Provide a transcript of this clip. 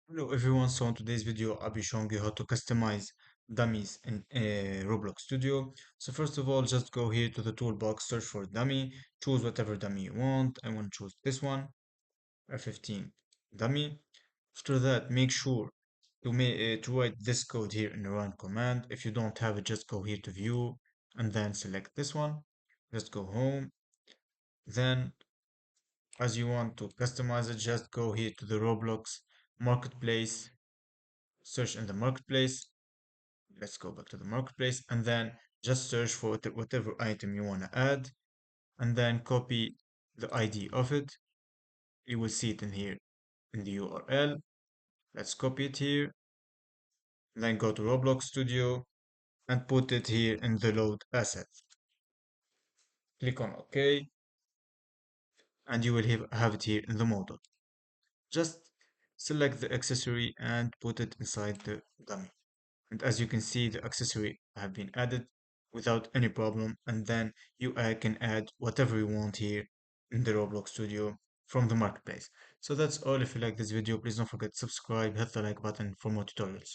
Hello everyone, so in today's video I'll be showing you how to customize dummies in Roblox Studio. So first of all, just go here to the toolbox, search for dummy, choose whatever dummy you want. I want to choose this one, R15 dummy. After that, make sure to write this code here in the run command. If you don't have it, just go here to view and then select this one. Just go home. Then as you want to customize it, just go here to the Roblox marketplace, search in the marketplace. Let's go back to the marketplace and then just search for whatever item you want to add and then copy the ID of it. You will see it in here in the URL. Let's copy it here, then go to Roblox Studio and put it here in the load asset. Click on OK and you will have it here in the model. Just select the accessory and put it inside the dummy. And as you can see, the accessory have been added without any problem. And then you can add whatever you want here in the Roblox Studio from the marketplace. So that's all. If you like this video, please don't forget to subscribe, hit the like button for more tutorials.